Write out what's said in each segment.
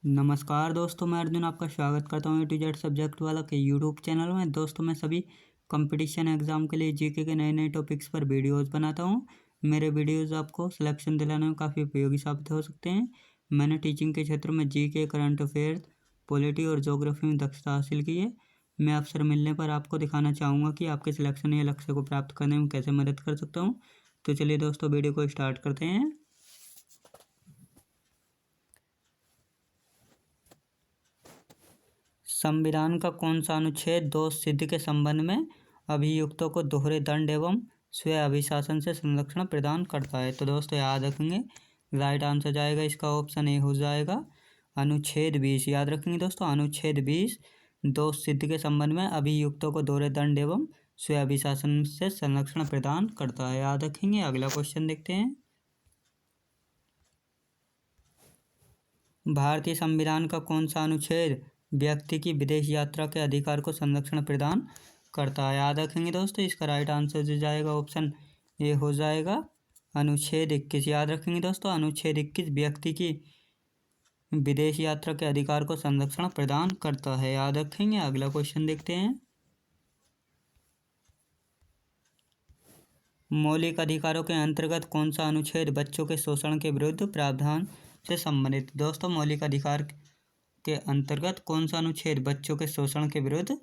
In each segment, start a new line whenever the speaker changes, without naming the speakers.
नमस्कार दोस्तों, मैं अर्जुन आपका स्वागत करता हूँ A to Z सब्जेक्ट वाला के यूट्यूब चैनल में। दोस्तों, मैं सभी कंपटीशन एग्जाम के लिए जीके के नए नए टॉपिक्स पर वीडियोस बनाता हूँ। मेरे वीडियोस आपको सिलेक्शन दिलाने में काफ़ी उपयोगी साबित हो सकते हैं। मैंने टीचिंग के क्षेत्र में जीके, करंट अफेयर्स, पॉलिटी और ज्योग्राफी में दक्षता हासिल की है। मैं अवसर मिलने पर आपको दिखाना चाहूँगा कि आपके सिलेक्शन या लक्ष्य को प्राप्त करने में कैसे मदद कर सकता हूँ। तो चलिए दोस्तों, वीडियो को स्टार्ट करते हैं। संविधान का कौन सा अनुच्छेद दोष सिद्धि के संबंध में अभियुक्तों को दोहरे दंड एवं स्व अभिशासन से संरक्षण प्रदान करता है? तो दोस्तों याद रखेंगे, राइट आंसर जाएगा इसका ऑप्शन ए हो जाएगा, अनुच्छेद 20। याद रखेंगे दोस्तों, अनुच्छेद 20 दोष सिद्धि के संबंध में अभियुक्तों को दोहरे दंड एवं स्व अभिशासन से संरक्षण प्रदान करता है। याद रखेंगे। अगला क्वेश्चन देखते हैं। भारतीय संविधान का कौन सा अनुच्छेद व्यक्ति की विदेश यात्रा के अधिकार को संरक्षण प्रदान करता है? याद रखेंगे दोस्तों, इसका राइट आंसर जो जाएगा ऑप्शन ए हो जाएगा, अनुच्छेद 21। याद रखेंगे दोस्तों, अनुच्छेद 21 व्यक्ति की विदेश यात्रा के अधिकार को संरक्षण प्रदान करता है। याद रखेंगे। अगला क्वेश्चन देखते हैं। मौलिक अधिकारों के अंतर्गत कौन सा अनुच्छेद बच्चों के शोषण के विरुद्ध प्रावधान से संबंधित? दोस्तों, मौलिक अधिकार के अंतर्गत कौन सा अनुच्छेद बच्चों के शोषण के विरुद्ध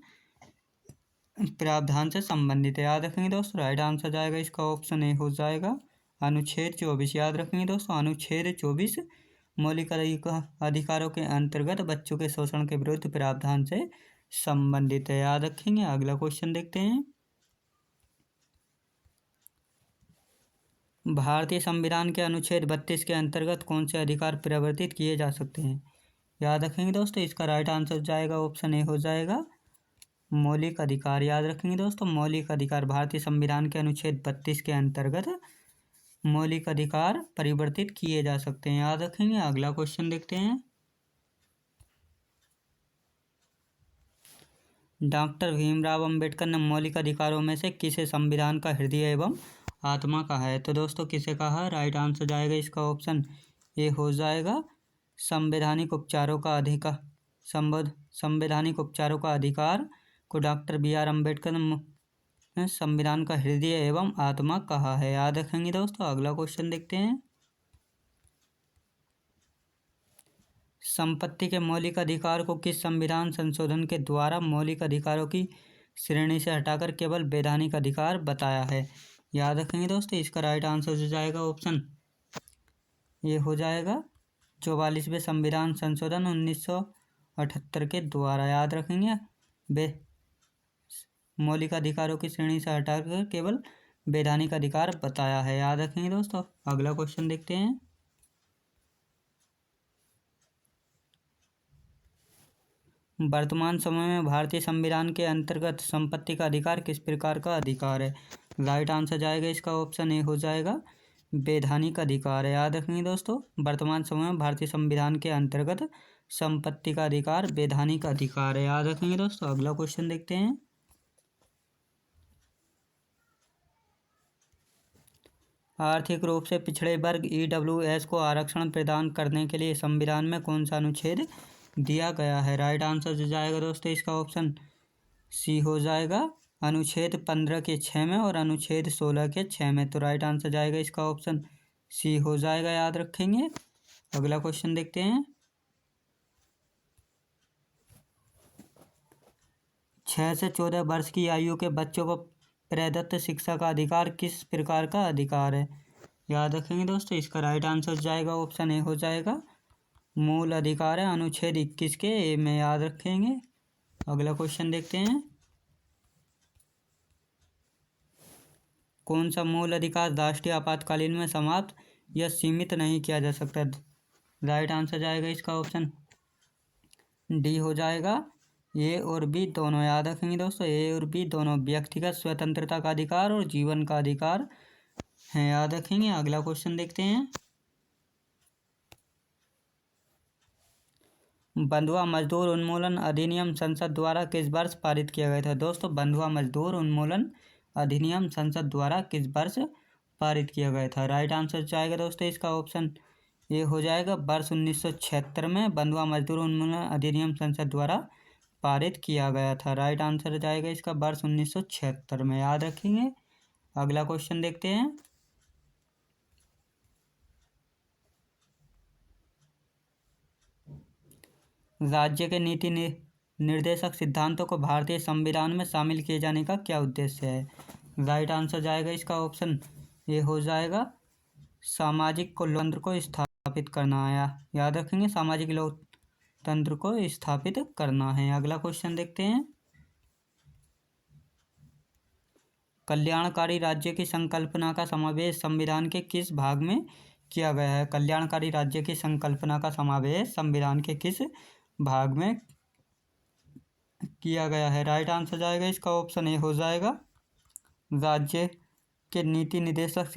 प्रावधान से संबंधित है? याद रखेंगे दोस्तों, राइट आंसर जाएगा इसका ऑप्शन ए हो जाएगा, अनुच्छेद 24। याद रखेंगे दोस्तों, अनुच्छेद 24 मौलिक अधिकारों के अंतर्गत बच्चों के शोषण के विरुद्ध प्रावधान से संबंधित है। याद रखेंगे। अगला क्वेश्चन देखते हैं। भारतीय संविधान के अनुच्छेद 32 के अंतर्गत कौन से अधिकार परिवर्तित किए जा सकते हैं? याद रखेंगे दोस्तों, इसका राइट आंसर जाएगा ऑप्शन ए हो जाएगा, मौलिक अधिकार। याद रखेंगे दोस्तों, मौलिक अधिकार भारतीय संविधान के अनुच्छेद 32 के अंतर्गत मौलिक अधिकार परिवर्तित किए जा सकते हैं। याद रखेंगे। अगला क्वेश्चन देखते हैं। डॉक्टर भीमराव अंबेडकर ने मौलिक अधिकारों में से किसे संविधान का हृदय एवं आत्मा कहा है? तो दोस्तों किसे कहा? राइट आंसर जाएगा इसका ऑप्शन ए हो जाएगा, संवैधानिक उपचारों का अधिकार। संवैधानिक उपचारों का अधिकार को डॉक्टर BR अम्बेडकर ने संविधान का हृदय एवं आत्मा कहा है। याद रखेंगे दोस्तों। अगला क्वेश्चन देखते हैं। संपत्ति के मौलिक अधिकार को किस संविधान संशोधन के द्वारा मौलिक अधिकारों की श्रेणी से हटाकर केवल वैधानिक अधिकार बताया है? याद रखेंगे दोस्तों, इसका राइट आंसर हो जाएगा ऑप्शन ये हो जाएगा, 44वें संविधान संशोधन 1978 के द्वारा। याद रखेंगे, मौलिक अधिकारों की श्रेणी से हटाकर केवल वैधानिक अधिकार बताया है। याद रखेंगे दोस्तों। अगला क्वेश्चन देखते हैं। वर्तमान समय में भारतीय संविधान के अंतर्गत संपत्ति का अधिकार किस प्रकार का अधिकार है? राइट आंसर जाएगा इसका ऑप्शन ए हो जाएगा, वैधानिक अधिकार है। याद रखेंगे दोस्तों, वर्तमान समय में भारतीय संविधान के अंतर्गत संपत्ति का अधिकार वैधानिक अधिकार है। याद रखेंगे दोस्तों। अगला क्वेश्चन देखते हैं। आर्थिक रूप से पिछड़े वर्ग EWS को आरक्षण प्रदान करने के लिए संविधान में कौन सा अनुच्छेद दिया गया है? राइट आंसर जो जाएगा दोस्तों, इसका ऑप्शन सी हो जाएगा, अनुच्छेद 15 के 6 में और अनुच्छेद 16 के 6 में। तो राइट आंसर जाएगा इसका ऑप्शन सी हो जाएगा। याद रखेंगे। अगला क्वेश्चन देखते हैं। 6 से 14 वर्ष की आयु के बच्चों को प्रदत्त शिक्षा का अधिकार किस प्रकार का अधिकार है? याद रखेंगे दोस्तों, इसका राइट आंसर जाएगा ऑप्शन ए हो जाएगा, मूल अधिकार है, अनुच्छेद 21 के ए में। याद रखेंगे। अगला क्वेश्चन देखते हैं। कौन सा मूल अधिकार राष्ट्रीय आपातकालीन में समाप्त या सीमित नहीं किया जा सकता? राइट आंसर जाएगा इसका ऑप्शन डी हो जाएगा, ए और बी दोनों। याद रखेंगे दोस्तों, ए और बी दोनों व्यक्तिगत स्वतंत्रता का अधिकार और जीवन का अधिकार है। याद रखेंगे। अगला क्वेश्चन देखते हैं। बंधुआ मजदूर उन्मूलन अधिनियम संसद द्वारा किस वर्ष पारित किया गया था? दोस्तों, बंधुआ मजदूर उन्मूलन अधिनियम संसद द्वारा किस वर्ष पारित किया गया था? राइट आंसर जाएगा दोस्तों, इसका ऑप्शन ये हो जाएगा वर्ष 1976 में बंधुआ मजदूर उन्मूलन अधिनियम संसद द्वारा पारित किया गया था। राइट आंसर हो जाएगा इसका वर्ष 1976 में, याद रखेंगे। अगला क्वेश्चन देखते हैं। राज्य के नीति निर्देशक सिद्धांतों को भारतीय संविधान में शामिल किए जाने का क्या उद्देश्य है? राइट आंसर जाएगा इसका ऑप्शन ए हो जाएगा सामाजिक लोकतंत्र को स्थापित करना है। याद रखेंगे, सामाजिक लोकतंत्र को स्थापित करना है। अगला क्वेश्चन देखते हैं। कल्याणकारी राज्य की संकल्पना का समावेश संविधान के किस भाग में किया गया है? कल्याणकारी राज्य की संकल्पना का समावेश संविधान के किस भाग में किया गया है? राइट आंसर जाएगा इसका ऑप्शन ए हो जाएगा राज्य के नीति निर्देशक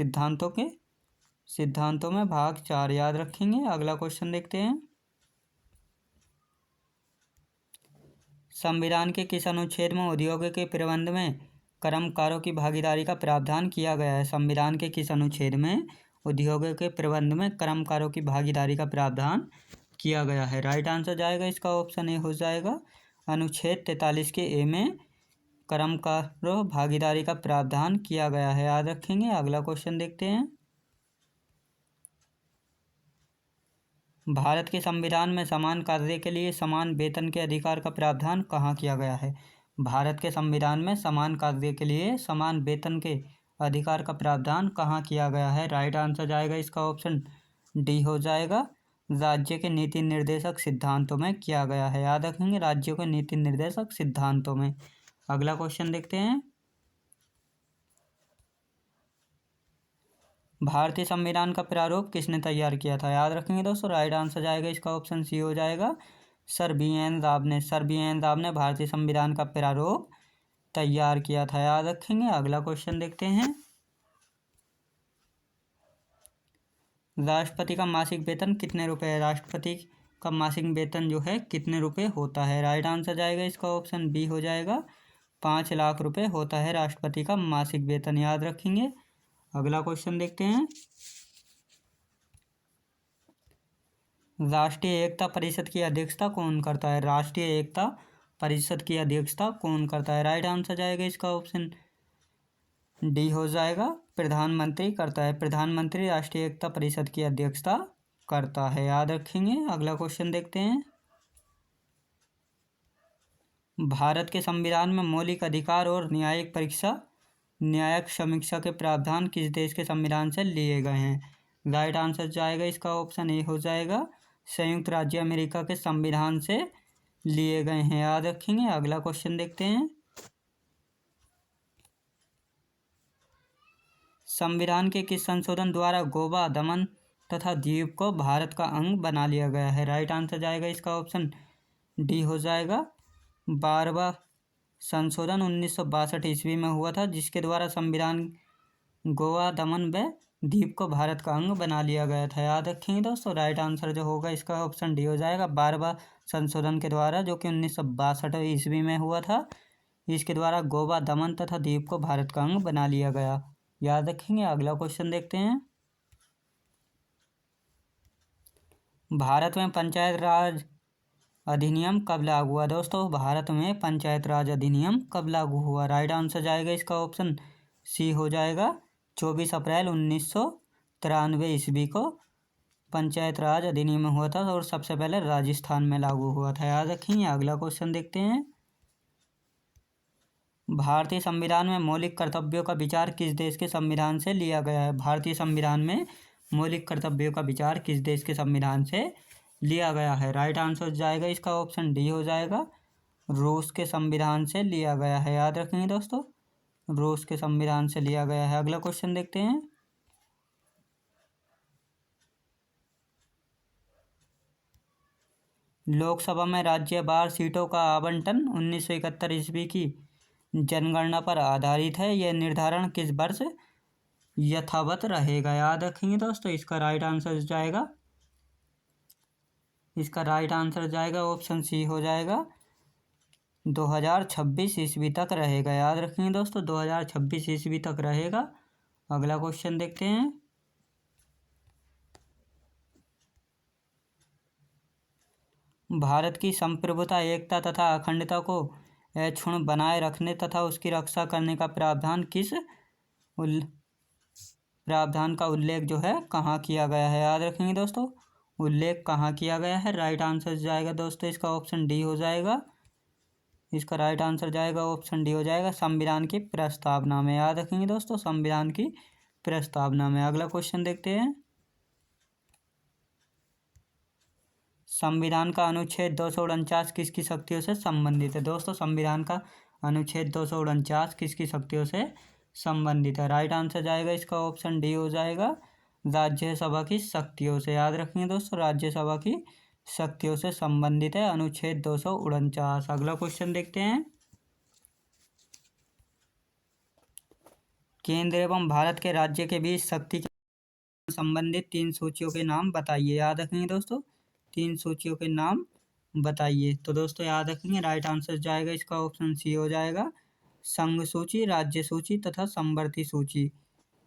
सिद्धांतों में भाग 4, याद रखेंगे। अगला क्वेश्चन देखते हैं। संविधान के किस अनुच्छेद में उद्योगों के प्रबंध में कर्मकारों की भागीदारी का प्रावधान किया गया है? संविधान के किस अनुच्छेद में उद्योगों के प्रबंध में कर्मकारों की भागीदारी का प्रावधान किया गया है? राइट आंसर जाएगा इसका ऑप्शन ए हो जाएगा अनुच्छेद 43 के ए में कर्मकारों भागीदारी का प्रावधान किया गया है, याद रखेंगे। अगला क्वेश्चन देखते हैं। भारत के संविधान में समान कार्य के लिए समान वेतन के अधिकार का प्रावधान कहाँ किया गया है? भारत के संविधान में समान कार्य के लिए समान वेतन के अधिकार का प्रावधान कहाँ किया गया है? राइट आंसर जाएगा इसका ऑप्शन डी हो जाएगा राज्य के नीति निर्देशक सिद्धांतों में किया गया है, याद रखेंगे, राज्यों के नीति निर्देशक सिद्धांतों में। अगला क्वेश्चन देखते हैं। भारतीय संविधान का प्रारूप किसने तैयार किया था? याद रखेंगे दोस्तों, राइट आंसर जाएगा इसका ऑप्शन सी हो जाएगा सर बी एन राव ने। सर बी एन राव ने भारतीय संविधान का प्रारूप तैयार किया था, याद रखेंगे। अगला क्वेश्चन देखते हैं। राष्ट्रपति का मासिक वेतन कितने रुपए है? राष्ट्रपति का मासिक वेतन जो है कितने रुपए होता है? राइट आंसर जाएगा इसका ऑप्शन बी हो जाएगा 5 लाख रुपए होता है राष्ट्रपति का मासिक वेतन, याद रखेंगे। अगला क्वेश्चन देखते हैं। राष्ट्रीय एकता परिषद की अध्यक्षता कौन करता है? राष्ट्रीय एकता परिषद की अध्यक्षता कौन करता है? राइट आंसर जाएगा इसका ऑप्शन डी हो जाएगा प्रधानमंत्री करता है। प्रधानमंत्री राष्ट्रीय एकता परिषद की अध्यक्षता करता है, याद रखेंगे। अगला क्वेश्चन देखते हैं। भारत के संविधान में मौलिक अधिकार और न्यायिक समीक्षा के प्रावधान किस देश के संविधान से लिए गए हैं? राइट आंसर जाएगा इसका ऑप्शन ए हो जाएगा संयुक्त राज्य अमेरिका के संविधान से लिए गए हैं, याद रखेंगे। अगला क्वेश्चन देखते हैं। संविधान के किस संशोधन द्वारा गोवा, दमन तथा दीव को भारत का अंग बना लिया गया है? राइट आंसर जाएगा इसका ऑप्शन डी हो जाएगा 12वां संशोधन 1962 ईस्वी में हुआ था, जिसके द्वारा संविधान गोवा, दमन व दीव को भारत का अंग बना लिया गया था, याद रखेंगे दोस्तों। राइट आंसर जो होगा इसका ऑप्शन डी हो जाएगा 12वां संशोधन के द्वारा, जो कि 1962 ईस्वी में हुआ था। इसके द्वारा गोवा, दमन तथा दीव को भारत का अंग बना लिया गया, याद रखेंगे। अगला क्वेश्चन देखते हैं। भारत में पंचायत राज अधिनियम कब लागू हुआ? दोस्तों, भारत में पंचायत राज अधिनियम कब लागू हुआ? राइट आंसर जाएगा इसका ऑप्शन सी हो जाएगा 24 अप्रैल 1993 ईस्वी को पंचायत राज अधिनियम हुआ था और सबसे पहले राजस्थान में लागू हुआ था, याद रखेंगे। अगला क्वेश्चन देखते हैं। भारतीय संविधान में मौलिक कर्तव्यों का विचार किस देश के संविधान से लिया गया है? भारतीय संविधान में मौलिक कर्तव्यों का विचार किस देश के संविधान से लिया गया है? राइट आंसर जाएगा इसका ऑप्शन डी हो जाएगा रूस के संविधान से लिया गया है, याद रखेंगे दोस्तों, रूस के संविधान से लिया गया है। अगला क्वेश्चन देखते हैं। लोकसभा में राज्यवार सीटों का आवंटन 1971 ईस्वी की जनगणना पर आधारित है। यह निर्धारण किस वर्ष यथावत रहेगा? याद रखेंगे दोस्तों। इसका राइट आंसर जाएगा ऑप्शन सी हो जाएगा 2026 ईस्वी तक रहेगा, याद रखेंगे दोस्तों, 2026 ईस्वी तक रहेगा। अगला क्वेश्चन देखते हैं। भारत की संप्रभुता, एकता तथा अखंडता को अक्षुण्ण बनाए रखने तथा उसकी रक्षा करने का प्रावधान का उल्लेख जो है कहाँ किया गया है? याद रखेंगे दोस्तों, उल्लेख कहाँ किया गया है? राइट आंसर जाएगा दोस्तों इसका ऑप्शन डी हो जाएगा। इसका राइट आंसर जाएगा ऑप्शन डी हो जाएगा, संविधान की प्रस्तावना में। याद रखेंगे दोस्तों, संविधान की प्रस्तावना में। अगला क्वेश्चन देखते हैं। संविधान का अनुच्छेद 249 किसकी शक्तियों से संबंधित है? दोस्तों, संविधान का अनुच्छेद 249 किसकी शक्तियों से संबंधित है? राइट आंसर जाएगा इसका ऑप्शन डी हो जाएगा, राज्यसभा की शक्तियों से। याद रखेंगे दोस्तों, राज्यसभा की शक्तियों से संबंधित है अनुच्छेद 249। अगला क्वेश्चन देखते हैं। केंद्र एवं भारत के राज्य के बीच शक्ति के संबंधित 3 सूचियों के नाम बताइए। याद रखेंगे दोस्तों, 3 सूचियों के नाम बताइए। तो दोस्तों याद रखेंगे, राइट आंसर जाएगा इसका ऑप्शन सी हो जाएगा, संघ सूची, राज्य सूची तथा समवर्ती सूची।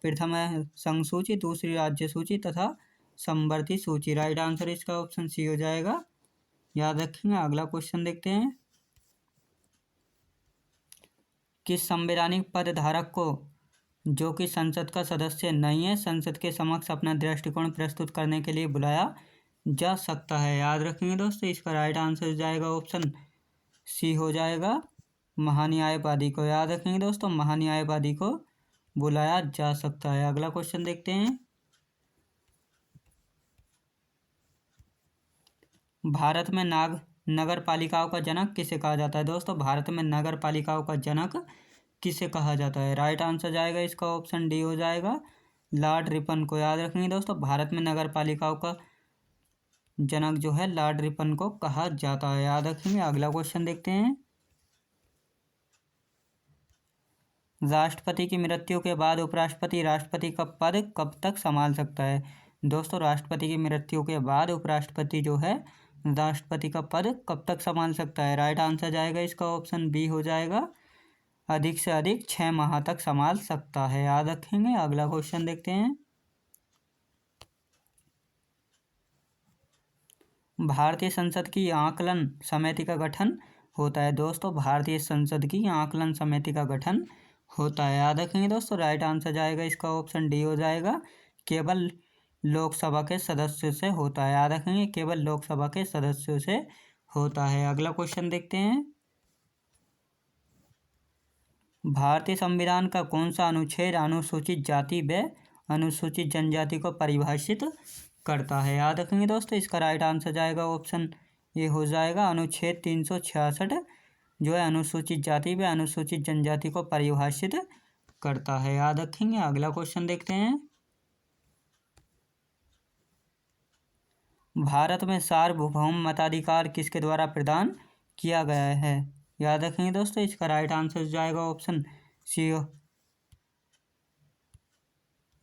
प्रथम है संघ सूची, दूसरी राज्य सूची तथा समवर्ती सूची। राइट आंसर इसका ऑप्शन सी हो जाएगा, याद रखेंगे। अगला क्वेश्चन देखते हैं। किस संवैधानिक पद धारक को, जो कि संसद का सदस्य नहीं है, संसद के समक्ष अपना दृष्टिकोण प्रस्तुत करने के लिए बुलाया जा सकता है? याद रखेंगे दोस्तों, इसका राइट आंसर जाएगा ऑप्शन सी हो जाएगा, महान्यायवादी को। याद रखेंगे दोस्तों, महान्यायवादी को बुलाया जा सकता है। अगला क्वेश्चन देखते हैं। भारत में नगर पालिकाओं का जनक किसे कहा जाता है? दोस्तों, भारत में नगर पालिकाओं का जनक किसे कहा जाता है? राइट आंसर जाएगा इसका ऑप्शन डी हो जाएगा, लॉर्ड रिपन को। याद रखेंगे दोस्तों, भारत में नगर पालिकाओं का जनक जो है लॉर्ड रिपन को कहा जाता है। याद रखेंगे। अगला क्वेश्चन देखते हैं। राष्ट्रपति की मृत्यु के बाद उपराष्ट्रपति राष्ट्रपति का पद कब तक संभाल सकता है? दोस्तों, राष्ट्रपति की मृत्यु के बाद उपराष्ट्रपति जो है राष्ट्रपति का पद कब तक संभाल सकता है? राइट आंसर जाएगा इसका ऑप्शन बी हो जाएगा, अधिक से अधिक 6 माह तक संभाल सकता है। याद रखेंगे। अगला क्वेश्चन देखते हैं। भारतीय संसद की आकलन समिति का गठन होता है? दोस्तों, भारतीय संसद की आकलन समिति का गठन होता है। याद रखेंगे दोस्तों, राइट आंसर जाएगा इसका ऑप्शन डी हो जाएगा, केवल लोकसभा के सदस्यों से होता है। याद रखेंगे, केवल लोकसभा के सदस्यों से होता है। अगला क्वेश्चन देखते हैं। भारतीय संविधान का कौन सा अनुच्छेद अनुसूचित जाति व अनुसूचित जनजाति को परिभाषित करता है? याद रखेंगे दोस्तों, इसका राइट आंसर जाएगा ऑप्शन ए हो जाएगा, अनुच्छेद 366 जो है अनुसूचित जाति व अनुसूचित जनजाति को परिभाषित करता है। याद रखेंगे। अगला क्वेश्चन देखते हैं। भारत में सार्वभौम मताधिकार किसके द्वारा प्रदान किया गया है? याद रखेंगे दोस्तों, इसका राइट आंसर जाएगा ऑप्शन सी,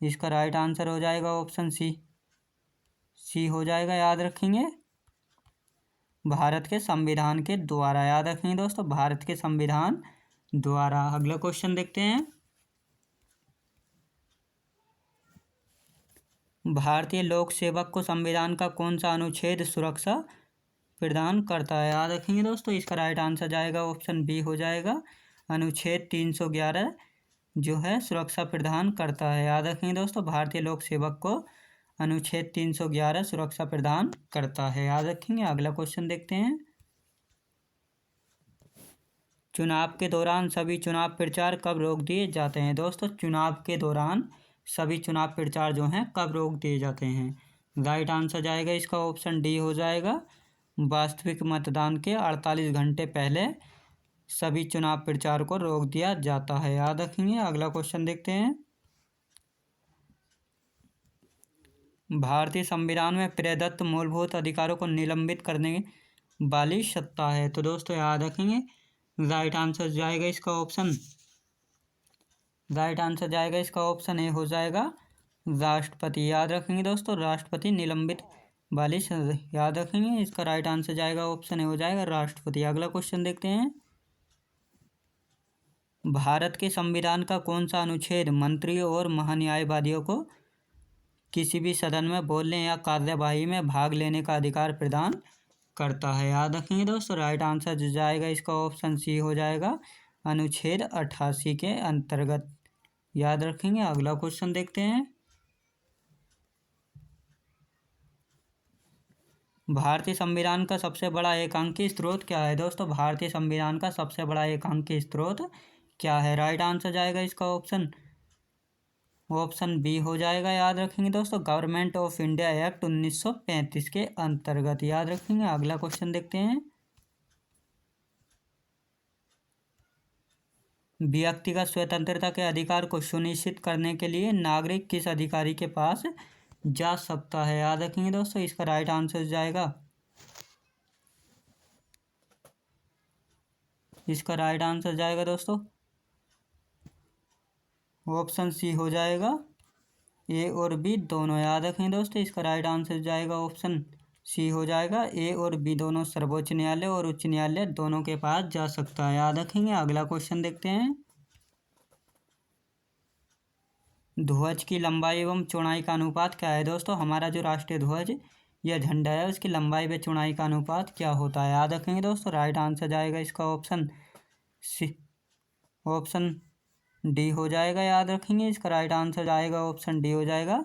इसका राइट आंसर हो जाएगा ऑप्शन सी हो जाएगा। याद रखेंगे, भारत के संविधान के द्वारा। याद रखेंगे दोस्तों, भारत के संविधान द्वारा। अगला क्वेश्चन देखते हैं। भारतीय लोक सेवक को संविधान का कौन सा अनुच्छेद सुरक्षा प्रदान करता है? याद रखेंगे दोस्तों, इसका राइट आंसर जाएगा ऑप्शन बी हो जाएगा, अनुच्छेद 311 जो है सुरक्षा प्रदान करता है। याद रखेंगे दोस्तों, भारतीय लोक सेवक को अनुच्छेद 311 सुरक्षा प्रदान करता है। याद रखेंगे। अगला क्वेश्चन देखते हैं। चुनाव के दौरान सभी चुनाव प्रचार कब रोक दिए जाते हैं? दोस्तों, चुनाव के दौरान सभी चुनाव प्रचार जो हैं कब रोक दिए जाते हैं? राइट आंसर जाएगा इसका ऑप्शन डी हो जाएगा, वास्तविक मतदान के 48 घंटे पहले सभी चुनाव प्रचार को रोक दिया जाता है। याद रखेंगे। अगला क्वेश्चन देखते हैं। भारतीय संविधान में प्रदत्त मूलभूत अधिकारों को निलंबित करने वाली सत्ता है? तो दोस्तों याद रखेंगे, राइट आंसर जाएगा इसका ऑप्शन ए हो जाएगा, राष्ट्रपति। याद रखेंगे दोस्तों, राष्ट्रपति निलंबित वाली याद रखेंगे, इसका राइट आंसर जाएगा ऑप्शन ए हो जाएगा, राष्ट्रपति। अगला क्वेश्चन देखते हैं। भारत के संविधान का कौन सा अनुच्छेद मंत्रियों और महान्यायवादियों को किसी भी सदन में बोलने या कार्यवाही में भाग लेने का अधिकार प्रदान करता है। याद रखेंगे दोस्तों, राइट आंसर जो जाएगा इसका ऑप्शन सी हो जाएगा, अनुच्छेद 88 के अंतर्गत। याद रखेंगे। अगला क्वेश्चन देखते हैं। भारतीय संविधान का सबसे बड़ा एकांकी स्रोत क्या है दोस्तों? भारतीय संविधान का सबसे बड़ा एकांकी स्रोत क्या है? राइट आंसर जाएगा इसका ऑप्शन बी हो जाएगा। याद रखेंगे दोस्तों, गवर्नमेंट ऑफ इंडिया एक्ट 1935 के अंतर्गत। याद रखेंगे। अगला क्वेश्चन देखते हैं। व्यक्तिगत स्वतंत्रता के अधिकार को सुनिश्चित करने के लिए नागरिक किस अधिकारी के पास जा सकता है? याद रखेंगे दोस्तों, इसका राइट आंसर जाएगा, इसका राइट आंसर जाएगा दोस्तों ऑप्शन सी हो जाएगा, ए और बी दोनों। याद रखेंगे दोस्तों, इसका राइट आंसर जाएगा ऑप्शन सी हो जाएगा, ए और बी दोनों सर्वोच्च न्यायालय और उच्च न्यायालय दोनों के पास जा सकता है। याद रखेंगे। अगला क्वेश्चन देखते हैं। ध्वज की लंबाई एवं चौड़ाई का अनुपात क्या है दोस्तों? हमारा जो राष्ट्रीय ध्वज या झंडा है उसकी लंबाई व चौड़ाई का अनुपात क्या होता है? याद रखेंगे दोस्तों, राइट आंसर जाएगा इसका ऑप्शन सी, ऑप्शन डी हो जाएगा। याद रखेंगे, इसका राइट आंसर जाएगा ऑप्शन डी हो जाएगा,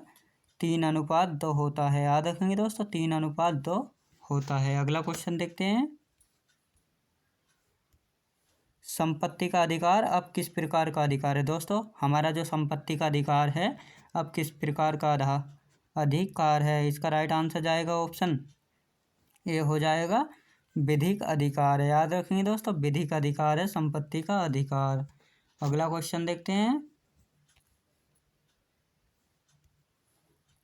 3:2 होता है। याद रखेंगे दोस्तों, 3:2 होता है। अगला क्वेश्चन देखते हैं। संपत्ति का अधिकार अब किस प्रकार का अधिकार है दोस्तों? हमारा जो संपत्ति का अधिकार है अब किस प्रकार का अधिकार है? इसका राइट आंसर जाएगा ऑप्शन ए हो जाएगा, विधिक अधिकार है। याद रखेंगे दोस्तों, विधिक अधिकार है संपत्ति का अधिकार। अगला क्वेश्चन देखते हैं।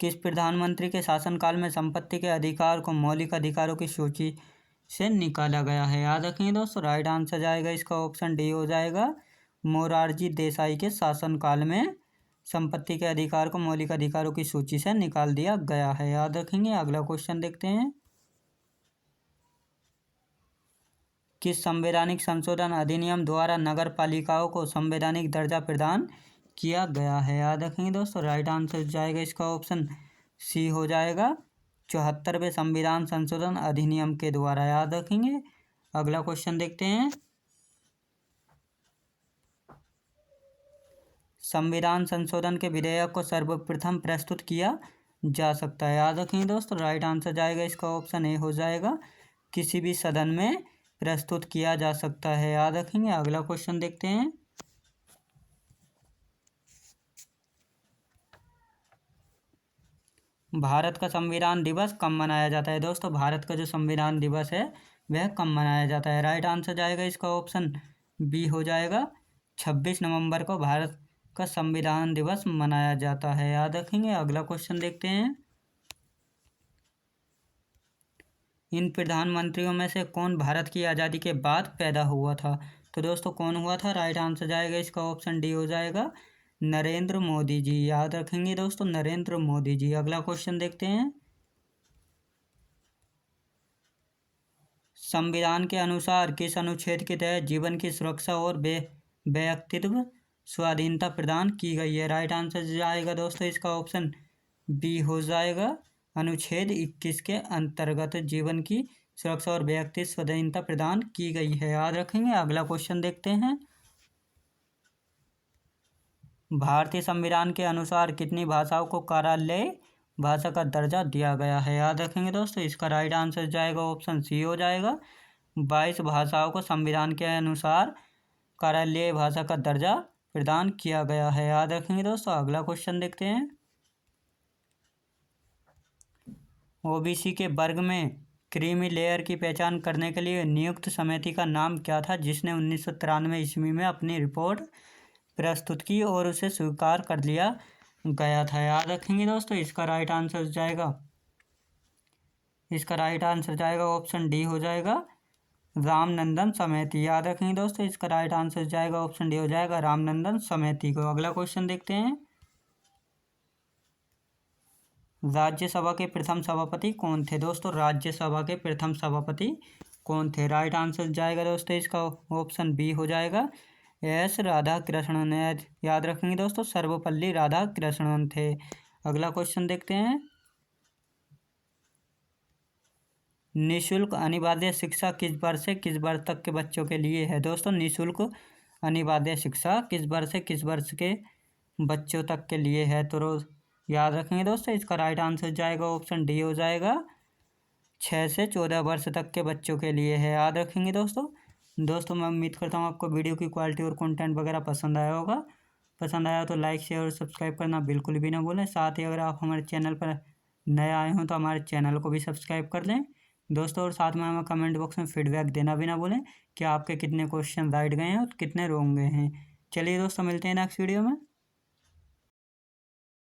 किस प्रधानमंत्री के शासनकाल में संपत्ति के अधिकार को मौलिक अधिकारों की सूची से निकाला गया है? याद रखेंगे दोस्तों, राइट आंसर जाएगा इसका ऑप्शन डी हो जाएगा, मोरारजी देसाई के शासनकाल में संपत्ति के अधिकार को मौलिक अधिकारों की सूची से निकाल दिया गया है। याद रखेंगे। अगला क्वेश्चन देखते हैं। किस संवैधानिक संशोधन अधिनियम द्वारा नगर पालिकाओं को संवैधानिक दर्जा प्रदान किया गया है? याद रखेंगे दोस्तों, राइट आंसर जाएगा इसका ऑप्शन सी हो जाएगा, 74वें संविधान संशोधन अधिनियम के द्वारा। याद रखेंगे। अगला क्वेश्चन देखते हैं। संविधान संशोधन के विधेयक को सर्वप्रथम प्रस्तुत किया जा सकता है? याद रखेंगे दोस्तों, राइट आंसर जाएगा इसका ऑप्शन ए हो जाएगा, किसी भी सदन में प्रस्तुत किया जा सकता है। याद रखेंगे। अगला क्वेश्चन देखते हैं। भारत का संविधान दिवस कब मनाया जाता है दोस्तों? भारत का जो संविधान दिवस है वह कब मनाया जाता है? राइट आंसर जाएगा इसका ऑप्शन बी हो जाएगा, 26 नवंबर को भारत का संविधान दिवस मनाया जाता है। याद रखेंगे। अगला क्वेश्चन देखते हैं। इन प्रधानमंत्रियों में से कौन भारत की आज़ादी के बाद पैदा हुआ था? तो दोस्तों कौन हुआ था? राइट आंसर जाएगा इसका ऑप्शन डी हो जाएगा, नरेंद्र मोदी जी। याद रखेंगे दोस्तों, नरेंद्र मोदी जी। अगला क्वेश्चन देखते हैं। संविधान के अनुसार किस अनुच्छेद के तहत जीवन की सुरक्षा और व्यक्तित्व स्वाधीनता प्रदान की गई है? राइट आंसर जाएगा दोस्तों इसका ऑप्शन बी हो जाएगा, अनुच्छेद 21 के अंतर्गत जीवन की सुरक्षा और व्यक्तित्व स्वाधीनता प्रदान की गई है। याद रखेंगे। अगला क्वेश्चन देखते हैं। भारतीय संविधान के अनुसार कितनी भाषाओं को कार्यालय भाषा का दर्जा दिया गया है? याद रखेंगे दोस्तों, इसका राइट आंसर जाएगा ऑप्शन सी हो जाएगा, 22 भाषाओं को संविधान के अनुसार कार्यालय भाषा का दर्जा प्रदान किया गया है। याद रखेंगे दोस्तों। अगला क्वेश्चन देखते हैं। ओबीसी के वर्ग में क्रीमी लेयर की पहचान करने के लिए नियुक्त समिति का नाम क्या था, जिसने 1993 ईस्वी में अपनी रिपोर्ट प्रस्तुत की और उसे स्वीकार कर लिया गया था? याद रखेंगे दोस्तों, इसका राइट आंसर जाएगा, इसका राइट आंसर जाएगा ऑप्शन डी हो जाएगा, रामनंदन समिति। याद रखेंगे दोस्तों, इसका राइट आंसर जाएगा ऑप्शन डी हो जाएगा, रामनंदन समिति को। अगला क्वेश्चन देखते हैं। राज्यसभा के प्रथम सभापति कौन थे दोस्तों? राज्यसभा के प्रथम सभापति कौन थे? राइट आंसर जाएगा दोस्तों इसका ऑप्शन बी हो जाएगा, एस राधाकृष्णन। याद रखेंगे दोस्तों, सर्वपल्ली राधाकृष्णन थे। अगला क्वेश्चन देखते हैं। निःशुल्क अनिवार्य शिक्षा किस वर्ष से किस वर्ष तक के बच्चों के लिए है। दोस्तों निःशुल्क अनिवार्य शिक्षा किस वर्ष से किस वर्ष के बच्चों तक के लिए है। तो रोज याद रखेंगे दोस्तों, इसका राइट आंसर जाएगा ऑप्शन डी हो जाएगा, 6 से 14 वर्ष तक के बच्चों के लिए है। याद रखेंगे दोस्तों मैं उम्मीद करता हूँ आपको वीडियो की क्वालिटी और कंटेंट वगैरह पसंद आया होगा। पसंद आया तो लाइक शेयर और सब्सक्राइब करना बिल्कुल भी ना भूलें। साथ ही अगर आप हमारे चैनल पर नए आए हों तो हमारे चैनल को भी सब्सक्राइब कर लें दोस्तों। और साथ में हमें कमेंट बॉक्स में फीडबैक देना भी ना भूलें कि आपके कितने क्वेश्चन राइट गए हैं और कितने रॉन्ग गए हैं। चलिए दोस्तों, मिलते हैं नेक्स्ट वीडियो में।